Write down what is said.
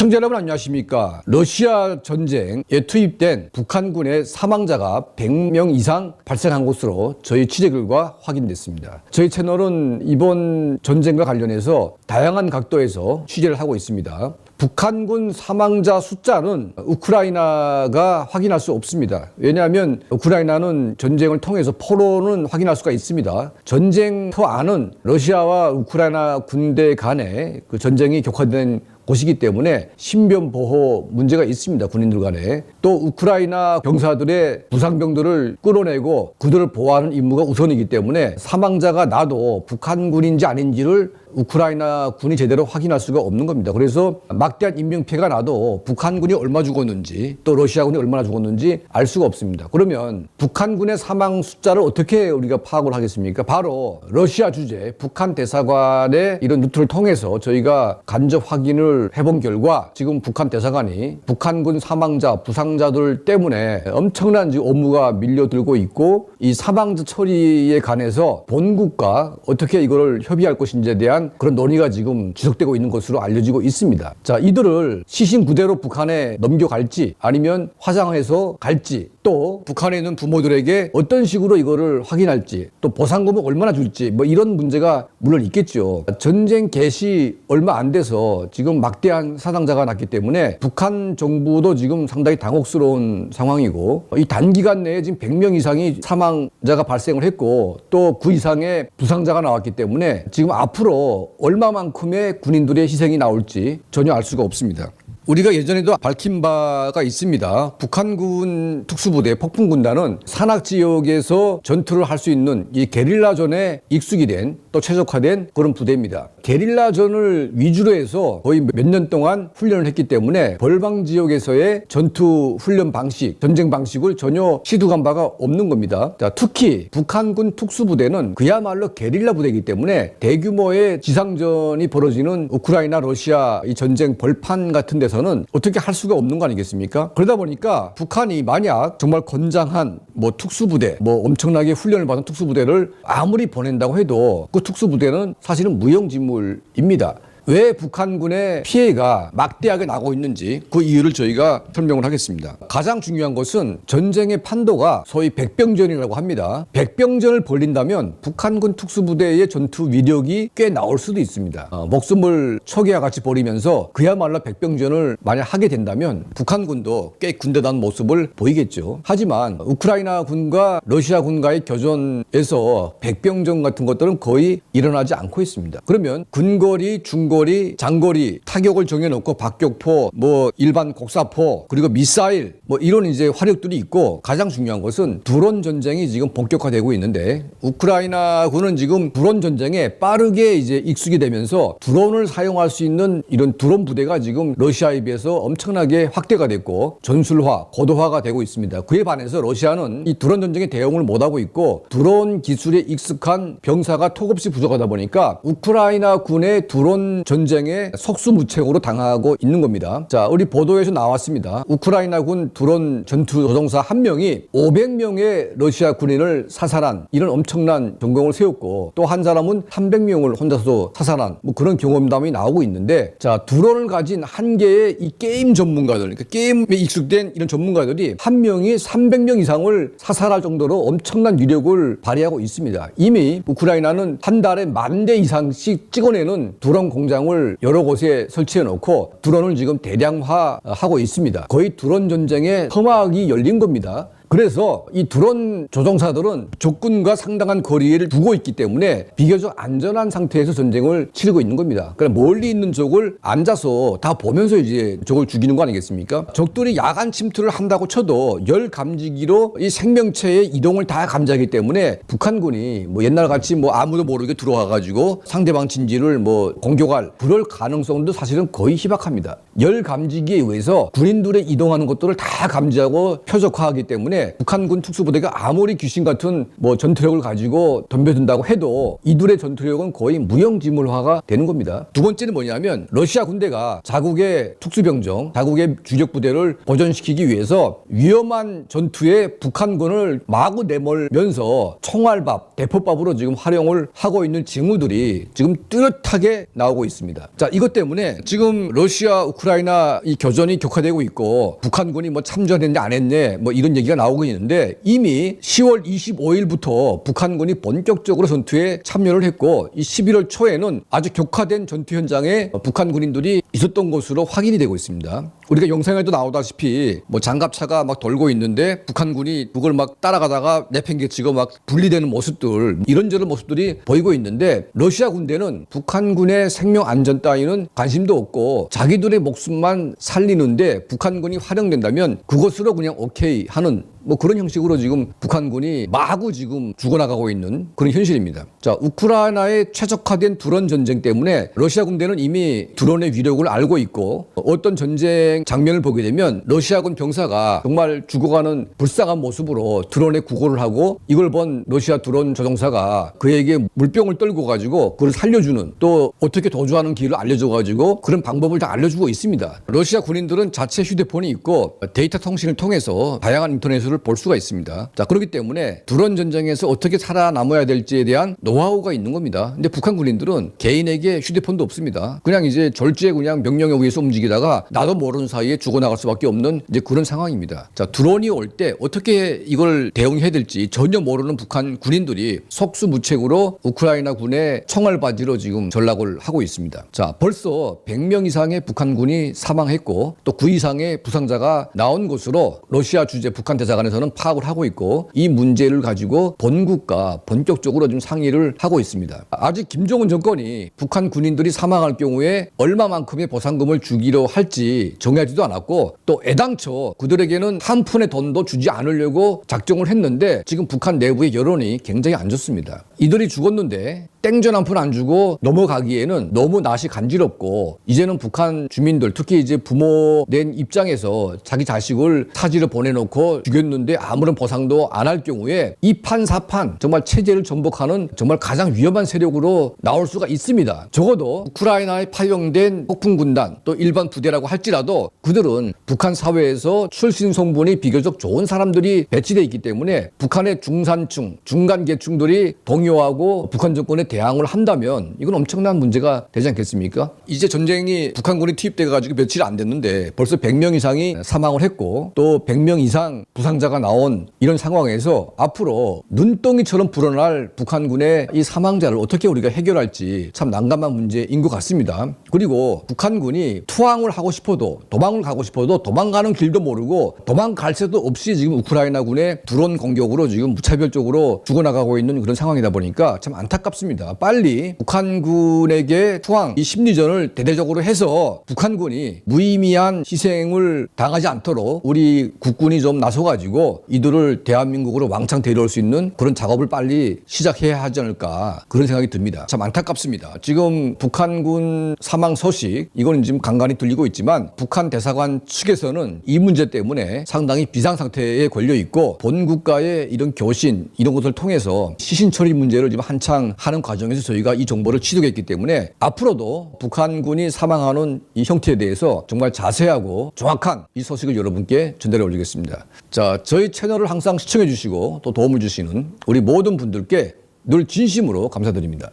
시청자 여러분 안녕하십니까. 러시아 전쟁에 투입된 북한군의 사망자가 100명 이상 발생한 것으로 저희 취재 결과 확인됐습니다. 저희 채널은 이번 전쟁과 관련해서 다양한 각도에서 취재를 하고 있습니다. 북한군 사망자 숫자는 우크라이나가 확인할 수 없습니다. 왜냐하면 우크라이나는 전쟁을 통해서 포로는 확인할 수가 있습니다. 전쟁터 안은 러시아와 우크라이나 군대 간에 그 전쟁이 격화된 곳이기 때문에 신변 보호 문제가 있습니다. 군인들 간에. 또 우크라이나 병사들의 부상병들을 끌어내고 그들을 보호하는 임무가 우선이기 때문에 사망자가 나도 북한군인지 아닌지를 우크라이나 군이 제대로 확인할 수가 없는 겁니다. 그래서 막대한 인명피해가 나도 북한군이 얼마 죽었는지 또 러시아군이 얼마나 죽었는지 알 수가 없습니다. 그러면 북한군의 사망 숫자를 어떻게 우리가 파악을 하겠습니까? 바로 러시아 주재 북한 대사관의 이런 루트를 통해서 저희가 간접 확인을 해본 결과 지금 북한 대사관이 북한군 사망자, 부상자들 때문에 엄청난 지금 업무가 밀려들고 있고 이 사망자 처리에 관해서 본국과 어떻게 이걸 협의할 것인지에 대한 그런 논의가 지금 지속되고 있는 것으로 알려지고 있습니다. 자, 이들을 시신 그대로 북한에 넘겨갈지 아니면 화상해서 갈지 또 북한에 있는 부모들에게 어떤 식으로 이거를 확인할지 또 보상금을 얼마나 줄지 뭐 이런 문제가 물론 있겠죠. 전쟁 개시 얼마 안 돼서 지금 막대한 사상자가 났기 때문에 북한 정부도 지금 상당히 당혹스러운 상황이고 이 단기간 내에 지금 100명 이상이 사망자가 발생을 했고 또 그 이상의 부상자가 나왔기 때문에 지금 앞으로 얼마만큼의 군인들의 희생이 나올지 전혀 알 수가 없습니다. 우리가 예전에도 밝힌 바가 있습니다. 북한군 특수부대 폭풍군단은 산악 지역에서 전투를 할 수 있는 이 게릴라전에 익숙이 된 또 최적화된 그런 부대입니다. 게릴라전을 위주로 해서 거의 몇 년 동안 훈련을 했기 때문에 벌방 지역에서의 전투 훈련 방식, 전쟁 방식을 전혀 시도한 바가 없는 겁니다. 자, 특히 북한군 특수부대는 그야말로 게릴라 부대이기 때문에 대규모의 지상전이 벌어지는 우크라이나, 러시아 이 전쟁 벌판 같은 데서는 어떻게 할 수가 없는 거 아니겠습니까? 그러다 보니까 북한이 만약 정말 건장한 뭐 특수부대, 뭐 엄청나게 훈련을 받은 특수부대를 아무리 보낸다고 해도 그 특수부대는 사실은 무용지물입니다. 왜 북한군의 피해가 막대하게 나고 있는지 그 이유를 저희가 설명을 하겠습니다. 가장 중요한 것은 전쟁의 판도가 소위 백병전이라고 합니다. 백병전을 벌린다면 북한군 특수부대의 전투 위력이 꽤 나올 수도 있습니다. 목숨을 초기와 같이 버리면서 그야말로 백병전을 만약 하게 된다면 북한군도 꽤 군대다운 모습을 보이겠죠. 하지만 우크라이나 군과 러시아 군과의 교전에서 백병전 같은 것들은 거의 일어나지 않고 있습니다. 그러면 근거리, 중거리, 장거리 타격을 정해놓고 박격포, 뭐 일반 곡사포, 그리고 미사일 뭐 이런 이제 화력들이 있고 가장 중요한 것은 드론 전쟁이 지금 본격화되고 있는데 우크라이나군은 지금 드론 전쟁에 빠르게 이제 익숙이 되면서 드론을 사용할 수 있는 이런 드론 부대가 지금 러시아에 비해서 엄청나게 확대가 됐고 전술화, 고도화가 되고 있습니다. 그에 반해서 러시아는 이 드론 전쟁에 대응을 못하고 있고 드론 기술에 익숙한 병사가 톡없이 부족하다 보니까 우크라이나 군의 드론 전쟁에 속수무책으로 당하고 있는 겁니다. 자, 우리 보도에서 나왔습니다. 우크라이나군 드론 전투 조종사 한 명이 500명의 러시아 군인을 사살한 이런 엄청난 전공을 세웠고 또 한 사람은 300명을 혼자서 사살한 뭐 그런 경험담이 나오고 있는데 자, 드론을 가진 한 개의 이 게임 전문가들, 그러니까 게임에 익숙된 이런 전문가들이 한 명이 300명 이상을 사살할 정도로 엄청난 위력을 발휘하고 있습니다. 이미 우크라이나는 한 달에 10,000대 이상씩 찍어내는 드론 공장을 여러 곳에 설치해 놓고 드론을 지금 대량화하고 있습니다. 거의 드론 전쟁의 서막이 열린 겁니다. 그래서 이 드론 조종사들은 적군과 상당한 거리를 두고 있기 때문에 비교적 안전한 상태에서 전쟁을 치르고 있는 겁니다. 그러니까 멀리 있는 적을 앉아서 다 보면서 이제 적을 죽이는 거 아니겠습니까? 적들이 야간 침투를 한다고 쳐도 열 감지기로 이 생명체의 이동을 다 감지하기 때문에 북한군이 뭐 옛날 같이 뭐 아무도 모르게 들어와가지고 상대방 진지를 뭐 공격할 그럴 가능성도 사실은 거의 희박합니다. 열 감지기에 의해서 군인들의 이동하는 것들을 다 감지하고 표적화하기 때문에 때문에 북한군 특수부대가 아무리 귀신 같은 뭐 전투력을 가지고 덤벼든다고 해도 이들의 전투력은 거의 무용지물화가 되는 겁니다. 두 번째는 뭐냐면 러시아 군대가 자국의 특수병정, 자국의 주력 부대를 보존시키기 위해서 위험한 전투에 북한군을 마구 내몰면서 총알밥, 대포밥으로 지금 활용을 하고 있는 징후들이 지금 뚜렷하게 나오고 있습니다. 자, 이것 때문에 지금 러시아, 우크라이나 이 교전이 격화되고 있고 북한군이 뭐 참전했네 안 했네 뭐 이런 얘기가 나오고 있는데 이미 10월 25일부터 북한군이 본격적으로 전투에 참여를 했고 이 11월 초에는 아주 격화된 전투 현장에 북한 군인들이 있었던 것으로 확인이 되고 있습니다. 우리가 영상에도 나오다시피 뭐 장갑차가 막 돌고 있는데 북한군이 그걸 막 따라가다가 내팽개치고 막 분리되는 모습들 이런저런 모습들이 보이고 있는데 러시아 군대는 북한군의 생명 안전 따위는 관심도 없고 자기들의 목숨만 살리는데 북한군이 활용된다면 그것으로 그냥 오케이 하는 뭐 그런 형식으로 지금 북한군이 마구 지금 죽어나가고 있는 그런 현실입니다. 자, 우크라이나의 최적화된 드론 전쟁 때문에 러시아 군대는 이미 드론의 위력을 알고 있고 어떤 전쟁 장면을 보게 되면 러시아군 병사가 정말 죽어가는 불쌍한 모습으로 드론에 구걸을 하고 이걸 본 러시아 드론 조종사가 그에게 물병을 떨고 가지고 그걸 살려주는 또 어떻게 도주하는 길을 알려줘 가지고 그런 방법을 다 알려주고 있습니다. 러시아 군인들은 자체 휴대폰이 있고 데이터 통신을 통해서 다양한 인터넷을 볼 수가 있습니다. 자, 그렇기 때문에 드론 전쟁에서 어떻게 살아남아야 될지에 대한 노하우가 있는 겁니다. 근데 북한 군인들은 개인에게 휴대폰도 없습니다. 그냥 이제 졸지에 그냥 명령에 의해서 움직이다가 나도 모르는 사이에 죽어나갈 수밖에 없는 이제 그런 상황입니다. 자, 드론이 올 때 어떻게 이걸 대응해야 될지 전혀 모르는 북한 군인들이 속수무책으로 우크라이나 군의 총알바지로 지금 전락을 하고 있습니다. 자, 벌써 100명 이상의 북한군이 사망했고 또 그 이상의 부상자가 나온 것으로 러시아 주재 북한 대사관에서는 파악을 하고 있고 이 문제를 가지고 본국과 본격적으로 좀 상의를 하고 있습니다. 아직 김정은 정권이 북한 군인들이 사망할 경우에 얼마만큼의 보상금을 주기로 할지 정하지도 않았고 또 애당초 그들에게는 한 푼의 돈도 주지 않으려고 작정을 했는데 지금 북한 내부의 여론이 굉장히 안 좋습니다. 이들이 죽었는데 땡전 한 푼 안 주고 넘어가기에는 너무 낯이 간지럽고 이제는 북한 주민들 특히 이제 부모된 입장에서 자기 자식을 타지로 보내놓고 죽였는데 아무런 보상도 안 할 경우에 이 판사판 정말 체제를 전복하는 정말 가장 위험한 세력으로 나올 수가 있습니다. 적어도 우크라이나에 파병된 폭풍군단 또 일반 부대라고 할지라도 그들은 북한 사회에서 출신 성분이 비교적 좋은 사람들이 배치되어 있기 때문에 북한의 중산층, 중간 계층들이 동요하고 북한 정권에 대항을 한다면 이건 엄청난 문제가 되지 않겠습니까? 이제 전쟁이 북한군이 투입돼 가지고 며칠 안 됐는데 벌써 100명 이상이 사망을 했고 또 100명 이상 부상자가 나온 이런 상황에서 앞으로 눈덩이처럼 불어날 북한군의 이 사망자를 어떻게 우리가 해결할지 참 난감한 문제인 것 같습니다. 그리고 북한군이 투항을 하고 싶어도 도망을 가고 싶어도 도망가는 길도 모르고 도망갈 새도 없이 지금 우크라이나 군의 드론 공격으로 지금 무차별적으로 죽어나가고 있는 그런 상황이다 보니까 참 안타깝습니다. 빨리 북한군에게 투항 이 심리전을 대대적으로 해서 북한군이 무의미한 희생을 당하지 않도록 우리 국군이 좀 나서가지고 이들을 대한민국으로 왕창 데려올 수 있는 그런 작업을 빨리 시작해야 하지 않을까 그런 생각이 듭니다. 참 안타깝습니다. 지금 북한군 사망 소식 이건 지금 간간히 들리고 있지만 북한 대사관 측에서는 이 문제 때문에 상당히 비상 상태에 걸려 있고 본 국가의 이런 교신 이런 것을 통해서 시신 처리 문제를 지금 한창 하는 과정에서 저희가 이 정보를 취득했기 때문에 앞으로도 북한군이 사망하는 이 형태에 대해서 정말 자세하고 정확한 이 소식을 여러분께 전달해 올리겠습니다. 자, 저희 채널을 항상 시청해 주시고 또 도움을 주시는 우리 모든 분들께 늘 진심으로 감사드립니다.